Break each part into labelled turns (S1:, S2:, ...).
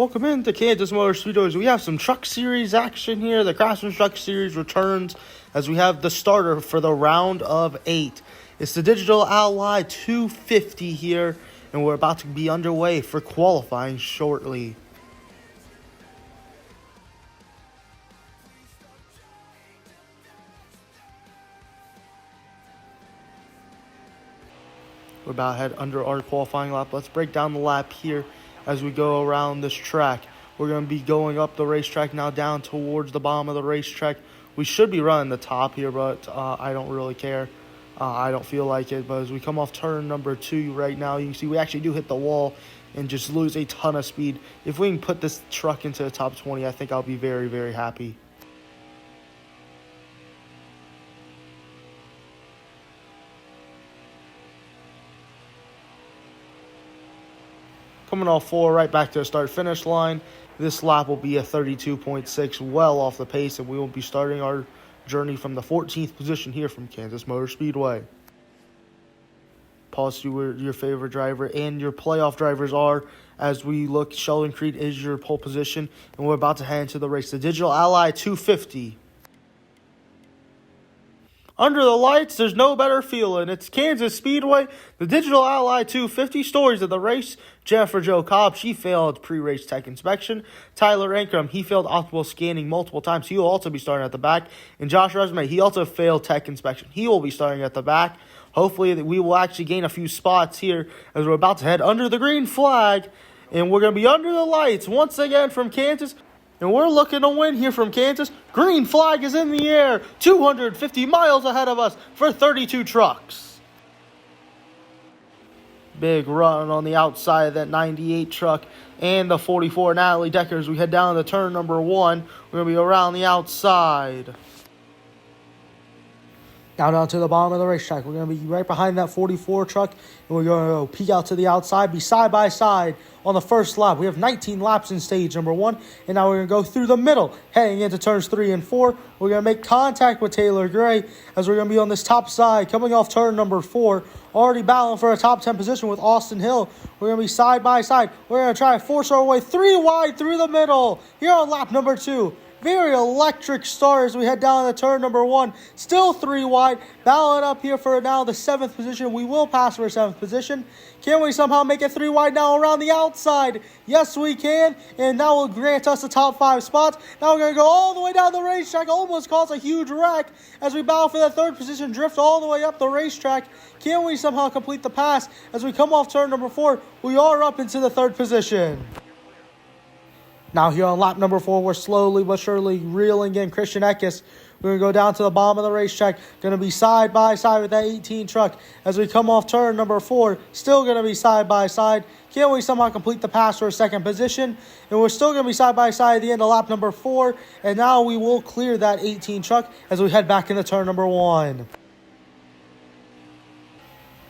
S1: Welcome into Kansas Motor Speedways. We have some Truck Series action here. The Craftsman Truck Series returns as we have the starter for the round of 8. It's the Digital Ally 250 here, and we're about to be underway for qualifying shortly. We're about to head under our qualifying lap. Let's break down the lap here as we go around this track. We're going to be going up the racetrack now down towards the bottom of the racetrack. We should be running the top here, but I don't really care. I don't feel like it. But as we come off turn number 2 right now, you can see we actually do hit the wall and just lose a ton of speed. If we can put this truck into the top 20, I think I'll be very, very happy. Coming off 4, right back to the start-finish line. This lap will be a 32.6, well off the pace, and we will be starting our journey from the 14th position here from Kansas Motor Speedway. Pause to where your favorite driver and your playoff drivers are as we look. Sheldon Creed is your pole position, and we're about to head into the race. The Digital Ally 250. Under the lights, there's no better feeling. It's Kansas Speedway, the Digital Ally 250. Stories of the race: Jennifer Jo Cobb, she failed pre-race tech inspection. Tyler Ankrum, he failed optical scanning multiple times. He will also be starting at the back. And Josh Resume, he also failed tech inspection. He will be starting at the back. Hopefully, we will actually gain a few spots here as we're about to head under the green flag. And we're going to be under the lights once again from Kansas. And we're looking to win here from Kansas. Green flag is in the air. 250 miles ahead of us for 32 trucks. Big run on the outside of that 98 truck and the 44 Natalie Decker as we head down to turn number 1. We're going to be around the outside. Down to the bottom of the racetrack. We're going to be right behind that 44 truck, and we're going to go peek out to the outside, be side by side on the first lap. We have 19 laps in stage number 1, and now we're going to go through the middle, heading into turns 3 and 4. We're going to make contact with Taylor Gray as we're going to be on this top side, coming off turn number 4, already battling for a top 10 position with Austin Hill. We're going to be side by side. We're going to try to force our way 3 wide through the middle here on lap number 2. Very electric start as we head down to turn number 1. Still 3 wide. Battling up here for now the 7th position. We will pass for a 7th position. Can we somehow make it 3 wide now around the outside? Yes, we can. And that will grant us the top 5 spots. Now we're going to go all the way down the racetrack. Almost cause a huge wreck as we battle for that 3rd position. Drift all the way up the racetrack. Can we somehow complete the pass? As we come off turn number 4, we are up into the 3rd position. Now here on lap number 4, we're slowly but surely reeling in Christian Eckes. We're going to go down to the bottom of the racetrack. Going to be side by side with that 18 truck. As we come off turn number 4, still going to be side by side. Can we somehow complete the pass for a 2nd position? And we're still going to be side by side at the end of lap number 4. And now we will clear that 18 truck as we head back into turn number 1.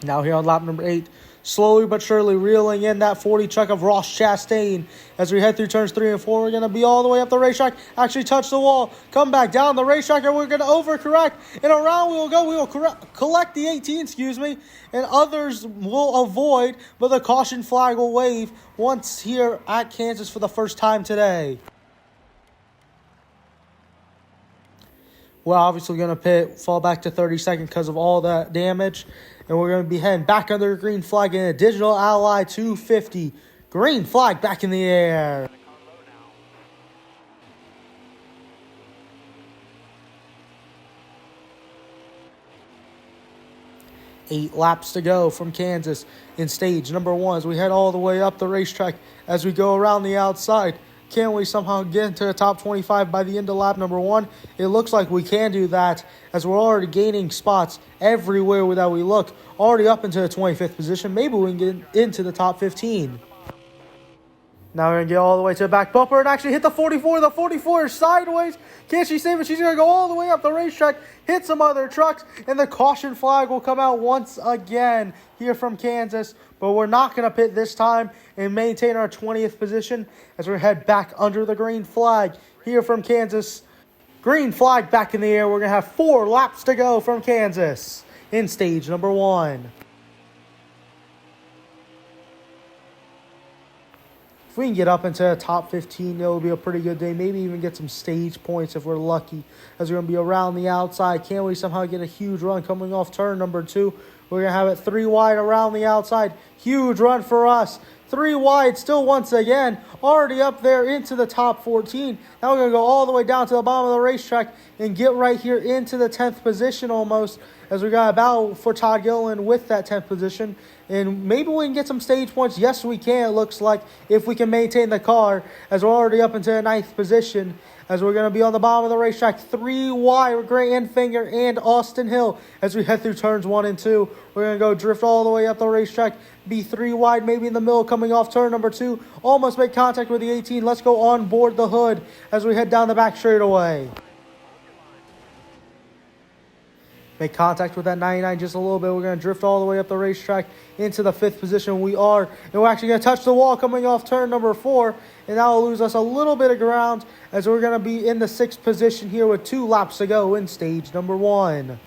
S1: Now here on lap number 8. Slowly but surely reeling in that 40 truck of Ross Chastain. As we head through turns 3 and 4, we're going to be all the way up the racetrack. Actually touch the wall. Come back down the racetrack, and we're going to overcorrect. And around we will go. We will collect the 18, and others will avoid. But the caution flag will wave once here at Kansas for the first time today. We're obviously going to fall back to 32nd because of all that damage. And we're going to be heading back under the green flag in a Digital Ally 250. Green flag back in the air. Eight laps to go from Kansas in stage number 1 as we head all the way up the racetrack as we go around the outside. Can we somehow get into the top 25 by the end of lap number 1? It looks like we can do that as we're already gaining spots everywhere that we look. Already up into the 25th position. Maybe we can get into the top 15. Now we're going to get all the way to the back bumper and actually hit the 44. The 44 is sideways. Can she save it? She's going to go all the way up the racetrack, hit some other trucks, and the caution flag will come out once again here from Kansas. But we're not going to pit this time and maintain our 20th position as we head back under the green flag here from Kansas. Green flag back in the air. We're going to have 4 laps to go from Kansas in stage number 1. If we can get up into the top 15, it will be a pretty good day. Maybe even get some stage points if we're lucky, as we're going to be around the outside. Can we somehow get a huge run coming off turn number 2? We're going to have it 3 wide around the outside. Huge run for us. 3 wide still once again. Already up there into the top 14. Now we're going to go all the way down to the bottom of the racetrack and get right here into the 10th position almost, as we got a battle for Todd Gilliland with that 10th position. And maybe we can get some stage points. Yes, we can, it looks like, if we can maintain the car, as we're already up into the 9th position, as we're going to be on the bottom of the racetrack. 3 wide with Grant Enfinger and Austin Hill as we head through turns 1 and 2. We're going to go drift all the way up the racetrack, be 3 wide, maybe in the middle coming off turn number 2. Almost make contact with the 18. Let's go on board the hood as we head down the back straightaway. Make contact with that 99 just a little bit. We're going to drift all the way up the racetrack into the 5th position. And we're actually going to touch the wall coming off turn number 4. And that will lose us a little bit of ground, as we're going to be in the 6th position here with 2 laps to go in stage number 1.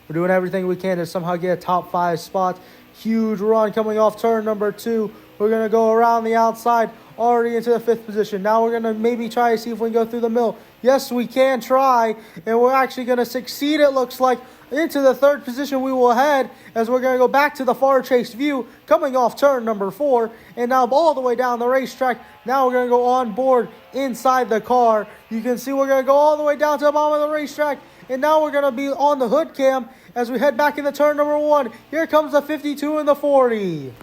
S1: We're doing everything we can to somehow get a top 5 spot. Huge run coming off turn number 2. We're going to go around the outside, already into the 5th position. Now we're going to maybe try to see if we can go through the middle. Yes, we can try, and we're actually going to succeed, it looks like. Into the 3rd position we will head, as we're going to go back to the far chase view, coming off turn number 4, and now all the way down the racetrack. Now we're going to go on board inside the car. You can see we're going to go all the way down to the bottom of the racetrack, and now we're going to be on the hood cam as we head back into turn number 1. Here comes the 52 and the 40.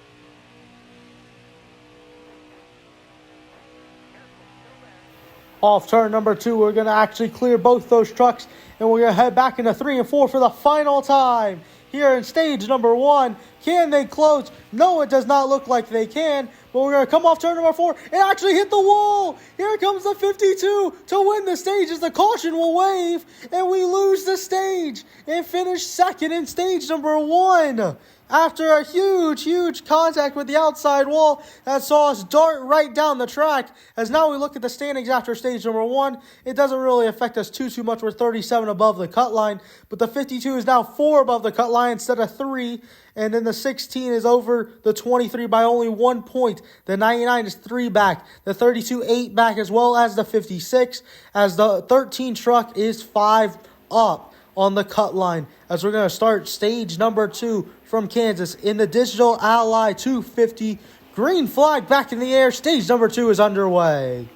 S1: Off turn number 2, we're going to actually clear both those trucks, and we're going to head back into 3 and 4 for the final time. Here in stage number 1, can they close? No, it does not look like they can, but we're going to come off turn number 4 and actually hit the wall. Here comes the 52 to win the stage, as the caution will wave, and we lose the stage and finish 2nd in stage number 1. After a huge contact with the outside wall that saw us dart right down the track. As now we look at the standings after stage number 1, it doesn't really affect us too much. We're 37 above the cut line, but the 52 is now 4 above the cut line instead of 3, and then the 16 is over the 23 by only 1 point. The 99 is 3 back, the 32 8 back, as well as the 56, as the 13 truck is 5 up on the cut line, as we're going to start stage number 2 from Kansas in the Digital Ally 250. Green flag back in the air. Stage number 2 is underway.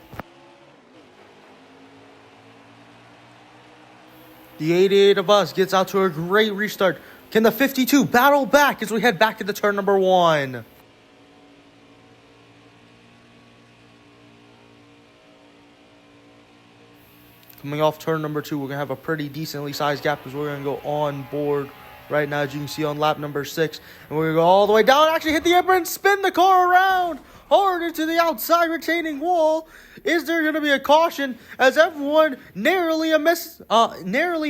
S1: The 88 of us gets out to a great restart. Can the 52 battle back as we head back into turn number 1? Coming off turn number 2, we're going to have a pretty decently sized gap, as we're going to go on board right now, as you can see on lap number 6. And we're going to go all the way down, actually hit the apron, spin the car around hard into the outside retaining wall. Is there going to be a caution, as everyone narrowly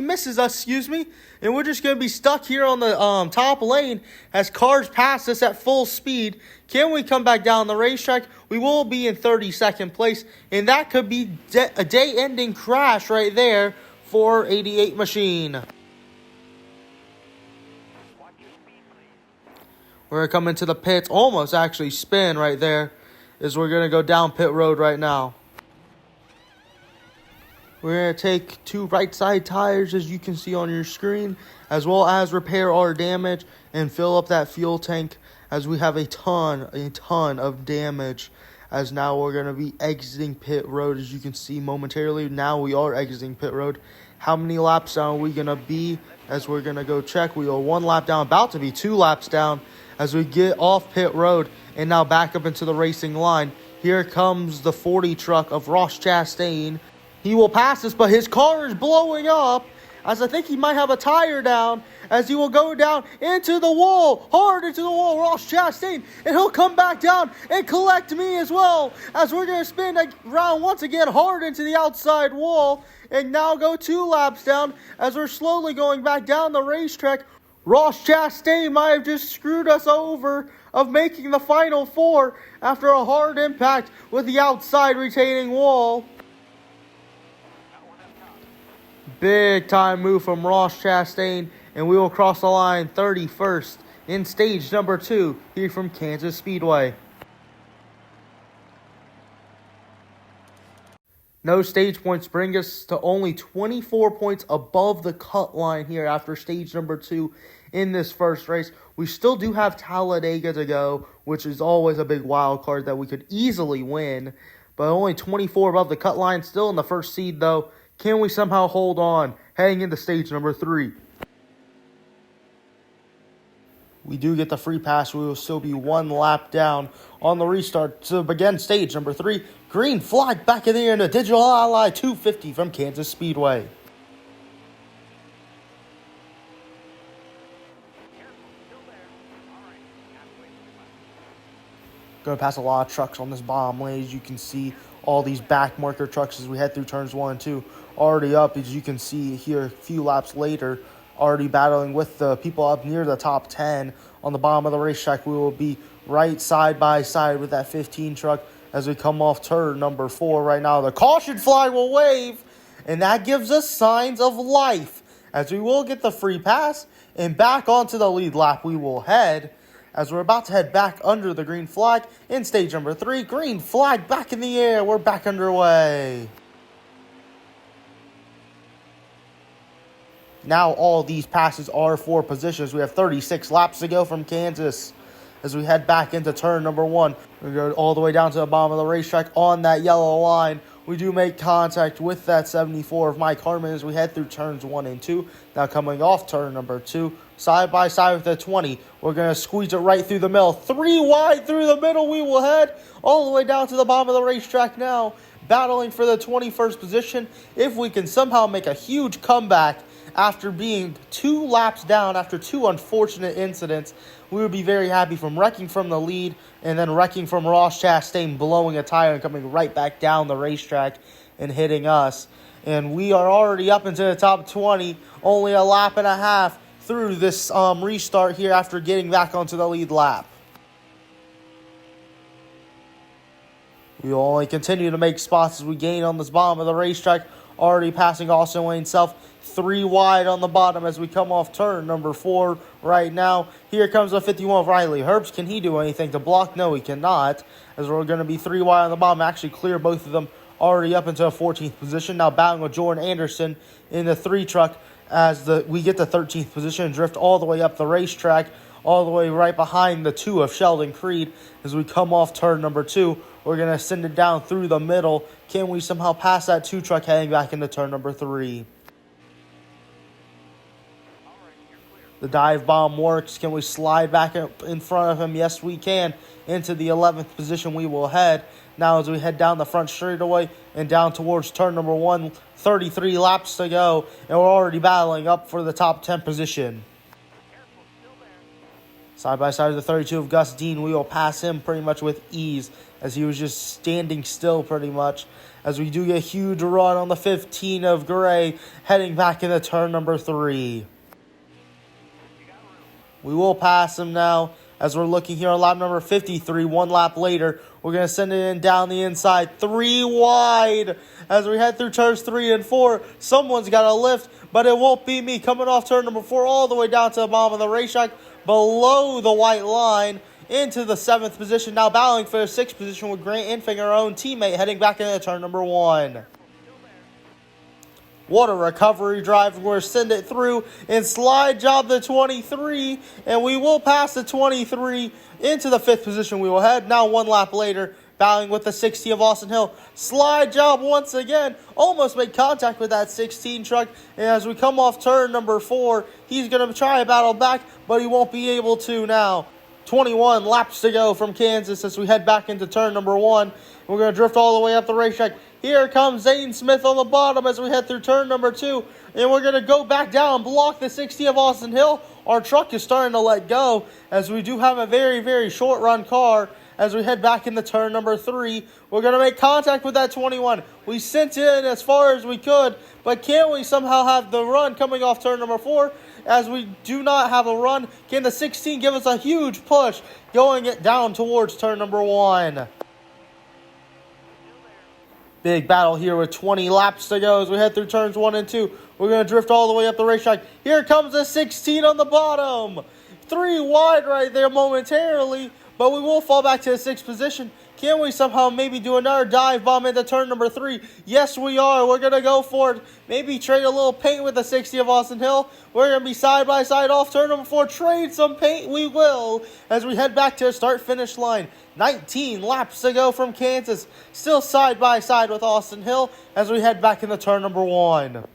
S1: misses us, and we're just going to be stuck here on the top lane as cars pass us at full speed. Can we come back down the racetrack? We will be in 32nd place, and that could be a day-ending crash right there for 88 machine. We're going to come into the pits, almost actually spin right there, as we're going to go down pit road right now. We're going to take 2 right side tires, as you can see on your screen, as well as repair our damage and fill up that fuel tank, as we have a ton of damage. As now we're going to be exiting pit road, as you can see momentarily. Now we are exiting pit road. How many laps down are we going to be? As we're going to go check. We are 1 lap down, about to be 2 laps down, as we get off pit road and now back up into the racing line. Here comes the 40 truck of Ross Chastain. He will pass us, but his car is blowing up, as I think he might have a tire down, as he will go down into the wall, hard into the wall, Ross Chastain, and he'll come back down and collect me as well, as we're going to spin around once again hard into the outside wall, and now go 2 laps down, as we're slowly going back down the racetrack. Ross Chastain might have just screwed us over of making the final 4 after a hard impact with the outside retaining wall. Big time move from Ross Chastain, and we will cross the line 31st in stage number 2 here from Kansas Speedway. No stage points bring us to only 24 points above the cut line here after stage number 2 in this first race. We still do have Talladega to go, which is always a big wild card that we could easily win. But only 24 above the cut line, still in the first seed though. Can we somehow hold on heading into stage number 3? We do get the free pass. We will still be one lap down on the restart to begin stage number 3. Green flag back in the air in the Digital Ally 250 from Kansas Speedway. Going to pass a lot of trucks on this bottom lane. As you can see, all these back marker trucks as we head through turns 1 and 2 already up. As you can see here, a few laps later, already battling with the people up near the top 10 on the bottom of the racetrack. We will be right side by side with that 15 truck as we come off turn number 4 right now. The caution flag will wave, and that gives us signs of life as we will get the free pass, and back onto the lead lap we will head as we're about to head back under the green flag in stage number 3. Green flag back in the air. We're back underway. Now all these passes are for positions. We have 36 laps to go from Kansas as we head back into turn number 1. We go all the way down to the bottom of the racetrack on that yellow line. We do make contact with that 74 of Mike Harmon as we head through turns 1 and 2. Now coming off turn number 2, side by side with the 20. We're going to squeeze it right through the middle. 3 wide through the middle. We will head all the way down to the bottom of the racetrack now, battling for the 21st position. If we can somehow make a huge comeback after being 2 laps down after 2 unfortunate incidents, we would be very happy from wrecking from the lead and then wrecking from Ross Chastain, blowing a tire and coming right back down the racetrack and hitting us. And we are already up into the top 20, only a lap and a half through this restart here after getting back onto the lead lap. We will only continue to make spots as we gain on this bottom of the racetrack, already passing Austin Wayne Self. 3 wide on the bottom as we come off turn number 4 right now. Here comes the 51 of Riley Herbst. Can he do anything to block? No, he cannot, as we're going to be 3 wide on the bottom. Actually clear both of them, already up into a 14th position. Now battling with Jordan Anderson in the 3 truck as we get the 13th position and drift all the way up the racetrack, all the way right behind the 2 of Sheldon Creed. As we come off turn number 2, we're going to send it down through the middle. Can we somehow pass that 2 truck heading back into turn number 3? The dive bomb works. Can we slide back up in front of him? Yes, we can. Into the 11th position we will head. Now as we head down the front straightaway and down towards turn number 1, 33 laps to go, and we're already battling up for the top 10 position. Side by side with the 32 of Gus Dean, we will pass him pretty much with ease as he was just standing still pretty much. As we do get a huge run on the 15 of Gray heading back into turn number 3. We will pass him now as we're looking here on lap number 53. 1 lap later, we're going to send it in down the inside. 3 wide as we head through turns 3 and 4. Someone's got to lift, but it won't be me. Coming off turn number 4 all the way down to the bottom of the racetrack, below the white line, into the 7th position. Now battling for the 6th position with Grant Enfinger, our own teammate, heading back into turn number 1. What a recovery drive. We're going to send it through and slide job the 23. And we will pass the 23 into the 5th position. We will head now 1 lap later, battling with the 60 of Austin Hill. Slide job once again. Almost made contact with that 16 truck. And as we come off turn number 4, he's going to try to battle back, but he won't be able to now. 21 laps to go from Kansas as we head back into turn number 1. We're going to drift all the way up the racetrack. Here comes Zane Smith on the bottom as we head through turn number 2. And we're going to go back down, block the 60 of Austin Hill. Our truck is starting to let go as we do have a very, very short run car. As we head back into turn number 3, we're going to make contact with that 21. We sent in as far as we could, but can we somehow have the run coming off turn number 4? As we do not have a run, can the 16 give us a huge push going it down towards turn number 1? Big battle here with 20 laps to go as we head through turns 1 and 2. We're going to drift all the way up the racetrack. Here comes the 16 on the bottom. 3 wide right there momentarily, but we will fall back to the 6th position. Can we somehow maybe do another dive bomb into turn number 3? Yes, we are. We're going to go for it. Maybe trade a little paint with the 60 of Austin Hill. We're going to be side by side off turn number 4. Trade some paint. We will as we head back to the start-finish line. 19 laps to go from Kansas. Still side by side with Austin Hill as we head back into turn number 1.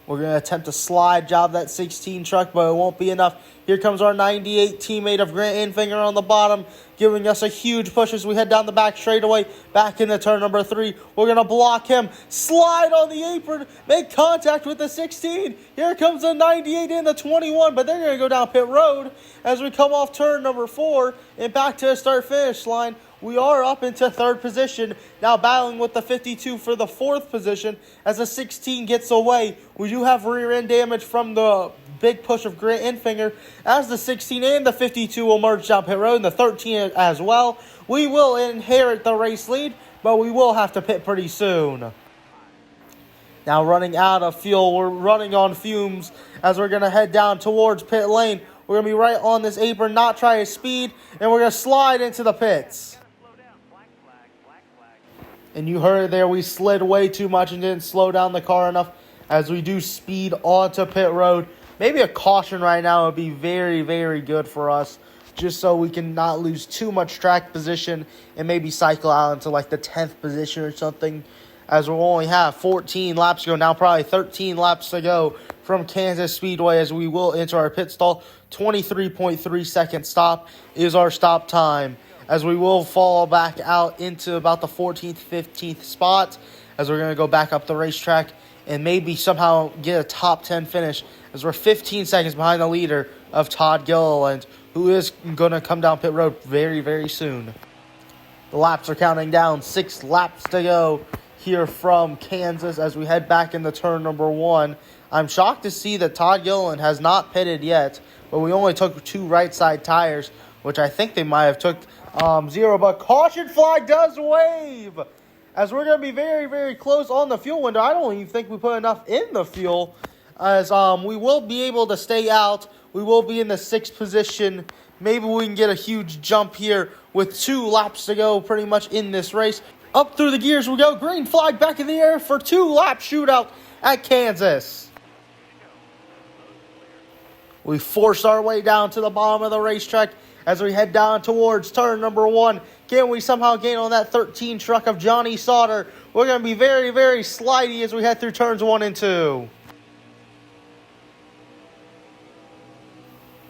S1: We're going to attempt a slide job that 16 truck, but it won't be enough. Here comes our 98 teammate of Grant Infinger on the bottom, giving us a huge push as we head down the back straightaway, back into turn number 3. We're going to block him, slide on the apron, make contact with the 16. Here comes the 98 and the 21, but they're going to go down pit road as we come off turn number 4 and back to the start-finish line. We are up into 3rd position, now battling with the 52 for the 4th position as the 16 gets away. We do have rear end damage from the big push of Grant Infinger as the 16 and the 52 will merge down pit road and the 13 as well. We will inherit the race lead, but we will have to pit pretty soon. Now running out of fuel, we're running on fumes as we're going to head down towards pit lane. We're going to be right on this apron, not try to speed, and we're going to slide into the pits. And you heard there, we slid way too much and didn't slow down the car enough as we do speed onto pit road. Maybe a caution right now would be very, very good for us, just so we can not lose too much track position and maybe cycle out into like the 10th position or something, as we'll only have 14 laps to go. Now probably 13 laps to go from Kansas Speedway as we will enter our pit stall. 23.3 second stop is our stop time, as we will fall back out into about the 14th, 15th spot as we're going to go back up the racetrack and maybe somehow get a top 10 finish as we're 15 seconds behind the leader of Todd Gilliland, who is going to come down pit road very, very soon. The laps are counting down. 6 laps to go here from Kansas as we head back into turn number 1. I'm shocked to see that Todd Gilliland has not pitted yet, but we only took 2 right side tires, which I think they might have took 0, but caution flag does wave as we're going to be very, very close on the fuel window. I don't even think we put enough in the fuel as we will be able to stay out. We will be in the 6th position. Maybe we can get a huge jump here with 2 laps to go pretty much in this race. Up through the gears we go. Green flag back in the air for 2-lap shootout at Kansas. We forced our way down to the bottom of the racetrack as we head down towards turn number 1. Can we somehow gain on that 13 truck of Johnny Sauter? We're going to be very, very slidey as we head through turns 1 and 2.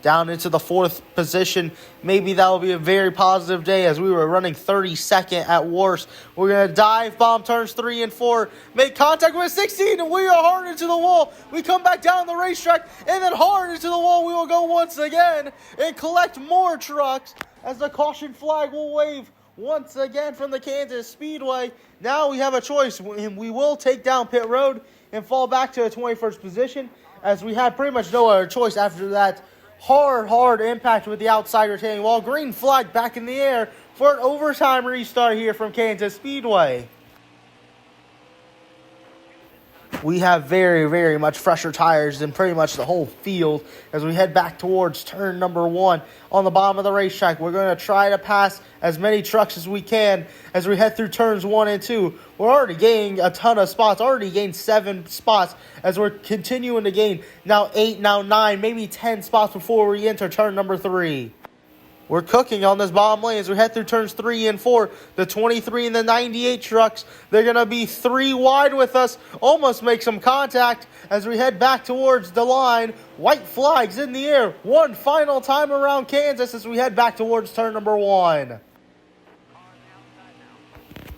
S1: Down into the 4th position. Maybe that will be a very positive day as we were running 32nd at worst. We're going to dive bomb turns 3 and 4. Make contact with 16 and we are hard into the wall. We come back down the racetrack and then hard into the wall. We will go once again and collect more trucks as the caution flag will wave once again from the Kansas Speedway. Now we have a choice, and we will take down pit road and fall back to the 21st position as we had pretty much no other choice after that hard impact with the outside retaining wall. Green flag back in the air for an overtime restart here from Kansas Speedway. We have very, very much fresher tires than pretty much the whole field as we head back towards turn number 1 on the bottom of the racetrack. We're going to try to pass as many trucks as we can as we head through turns 1 and 2. We're already gaining a ton of spots, already gained 7 spots as we're continuing to gain now 8, now 9, maybe 10 spots before we enter turn number 3. We're cooking on this bottom lane as we head through turns 3 and 4. The 23 and the 98 trucks, they're going to be 3 wide with us. Almost make some contact as we head back towards the line. White flags in the air. One final time around Kansas as we head back towards turn number 1.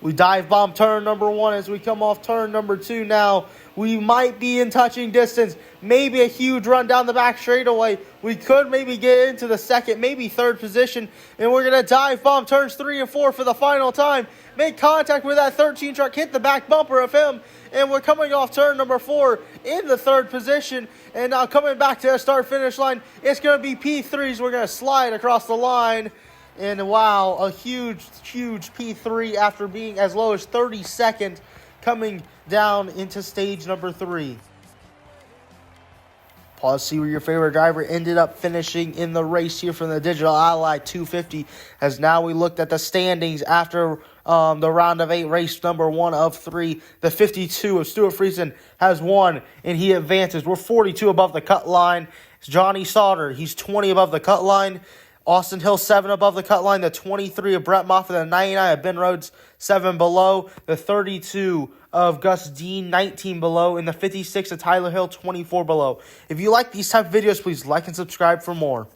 S1: We dive bomb turn number 1 as we come off turn number 2 now. We might be in touching distance. Maybe a huge run down the back straightaway. We could maybe get into the 2nd, maybe 3rd position. And we're going to dive bomb turns 3 and 4 for the final time. Make contact with that 13 truck. Hit the back bumper of him. And we're coming off turn number 4 in the 3rd position. And now coming back to the start-finish line, it's going to be P3s. We're going to slide across the line. And wow, a huge P3 after being as low as 32nd coming down into stage number 3. Pause, see where your favorite driver ended up finishing in the race here from the Digital Ally 250. As now we looked at the standings after the round of 8 race number 1 of 3. The 52 of Stuart Friesen has won, and he advances. We're 42 above the cut line. It's Johnny Sauter, he's 20 above the cut line. Austin Hill, 7 above the cut line. The 23 of Brett Moffitt. The 99 of Ben Rhodes, 7 below. The 32 of Gus Dean, 19 below. And the 56 of Tyler Hill, 24 below. If you like these type of videos, please like and subscribe for more.